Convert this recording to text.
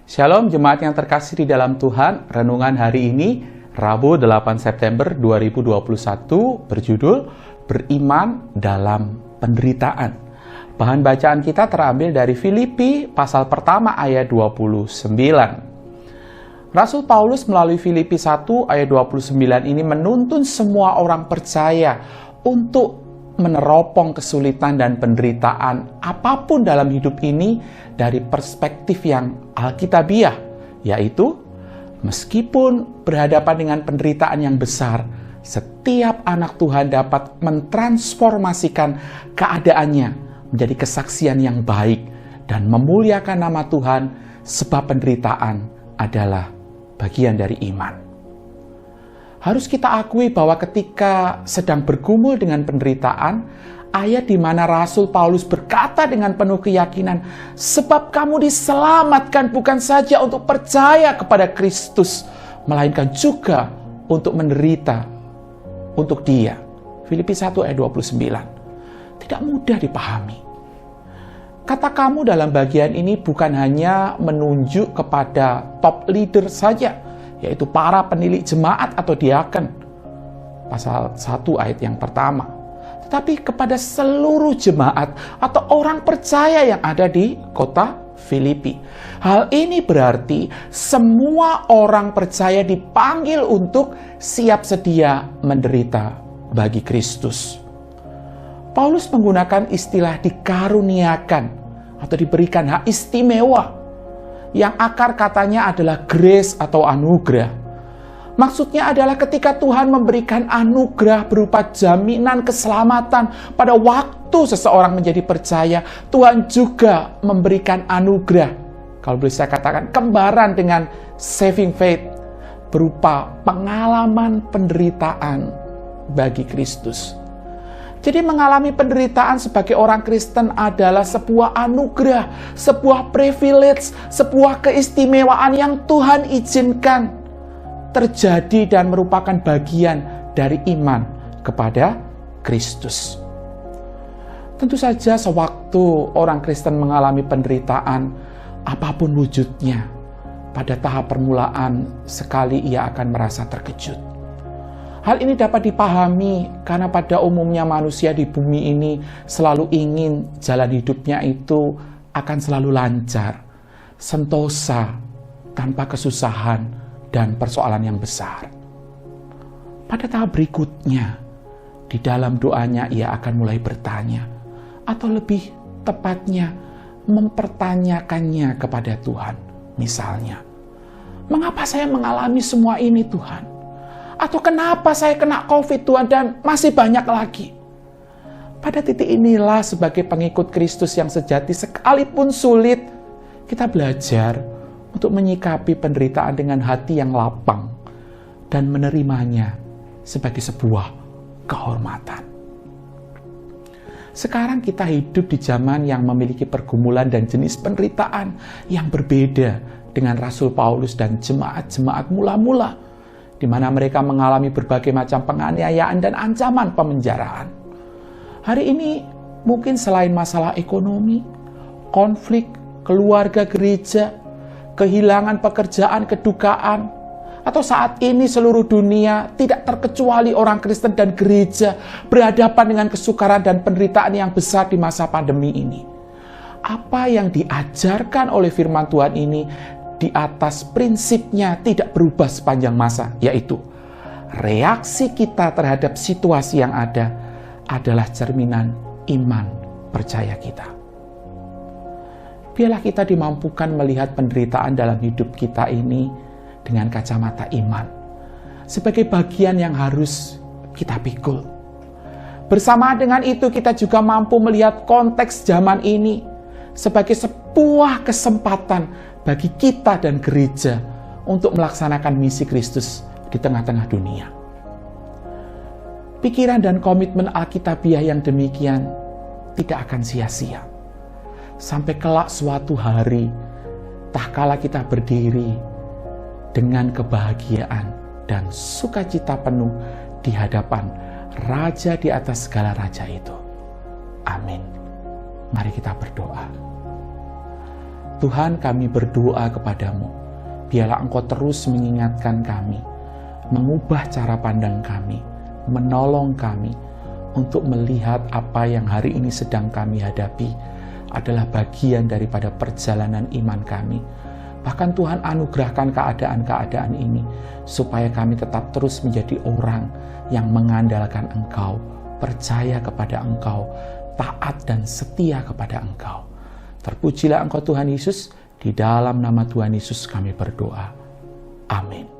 Shalom jemaat yang terkasih di dalam Tuhan. Renungan hari ini Rabu 8 September 2021 berjudul Beriman dalam Penderitaan. Bahan bacaan kita terambil dari Filipi pasal pertama ayat 29. Rasul Paulus melalui Filipi 1 ayat 29 ini menuntun semua orang percaya untuk meneropong kesulitan dan penderitaan apapun dalam hidup ini dari perspektif yang alkitabiah, yaitu meskipun berhadapan dengan penderitaan yang besar, setiap anak Tuhan dapat mentransformasikan keadaannya menjadi kesaksian yang baik dan memuliakan nama Tuhan, sebab penderitaan adalah bagian dari iman. Harus kita akui bahwa ketika sedang bergumul dengan penderitaan, ayat di mana Rasul Paulus berkata dengan penuh keyakinan, sebab kamu diselamatkan bukan saja untuk percaya kepada Kristus, melainkan juga untuk menderita untuk Dia. Filipi 1 ayat 29. Tidak mudah dipahami. Kata kamu dalam bagian ini bukan hanya menunjuk kepada top leader saja, yaitu para penilik jemaat atau diaken, pasal 1 ayat yang pertama, tetapi kepada seluruh jemaat atau orang percaya yang ada di kota Filipi. Hal ini berarti semua orang percaya dipanggil untuk siap sedia menderita bagi Kristus. Paulus menggunakan istilah dikaruniakan atau diberikan hak istimewa, yang akar katanya adalah grace atau anugerah. Maksudnya adalah ketika Tuhan memberikan anugerah berupa jaminan keselamatan pada waktu seseorang menjadi percaya, Tuhan juga memberikan anugerah, kalau boleh saya katakan kembaran dengan saving faith, berupa pengalaman penderitaan bagi Kristus. Jadi mengalami penderitaan sebagai orang Kristen adalah sebuah anugerah, sebuah privilege, sebuah keistimewaan yang Tuhan izinkan terjadi dan merupakan bagian dari iman kepada Kristus. Tentu saja sewaktu orang Kristen mengalami penderitaan, apapun wujudnya, pada tahap permulaan sekali ia akan merasa terkejut. Hal ini dapat dipahami karena pada umumnya manusia di bumi ini selalu ingin jalan hidupnya itu akan selalu lancar, sentosa, tanpa kesusahan dan persoalan yang besar. Pada tahap berikutnya, di dalam doanya ia akan mulai bertanya, atau lebih tepatnya mempertanyakannya kepada Tuhan. Misalnya, mengapa saya mengalami semua ini Tuhan? Atau kenapa saya kena COVID Tuhan dan masih banyak lagi? Pada titik inilah sebagai pengikut Kristus yang sejati sekalipun sulit, kita belajar untuk menyikapi penderitaan dengan hati yang lapang dan menerimanya sebagai sebuah kehormatan. Sekarang kita hidup di zaman yang memiliki pergumulan dan jenis penderitaan yang berbeda dengan Rasul Paulus dan jemaat-jemaat mula-mula, di mana mereka mengalami berbagai macam penganiayaan dan ancaman pemenjaraan. Hari ini mungkin selain masalah ekonomi, konflik, keluarga gereja, kehilangan pekerjaan, kedukaan, atau saat ini seluruh dunia tidak terkecuali orang Kristen dan gereja berhadapan dengan kesukaran dan penderitaan yang besar di masa pandemi ini. Apa yang diajarkan oleh firman Tuhan ini di atas prinsipnya tidak berubah sepanjang masa, yaitu reaksi kita terhadap situasi yang ada adalah cerminan iman percaya kita. Biarlah kita dimampukan melihat penderitaan dalam hidup kita ini dengan kacamata iman, sebagai bagian yang harus kita pikul. Bersamaan dengan itu kita juga mampu melihat konteks zaman ini sebagai sebuah kesempatan bagi kita dan gereja untuk melaksanakan misi Kristus di tengah-tengah dunia. Pikiran dan komitmen Alkitabiah yang demikian tidak akan sia-sia. Sampai kelak suatu hari, tak kala kita berdiri dengan kebahagiaan dan sukacita penuh di hadapan Raja di atas segala raja itu. Amin. Mari kita berdoa. Tuhan, kami berdoa kepadamu, biarlah Engkau terus mengingatkan kami, mengubah cara pandang kami, menolong kami untuk melihat apa yang hari ini sedang kami hadapi adalah bagian daripada perjalanan iman kami. Bahkan Tuhan anugerahkan keadaan-keadaan ini supaya kami tetap terus menjadi orang yang mengandalkan Engkau, percaya kepada Engkau, taat dan setia kepada Engkau. Terpujilah Engkau Tuhan Yesus, di dalam nama Tuhan Yesus kami berdoa. Amin.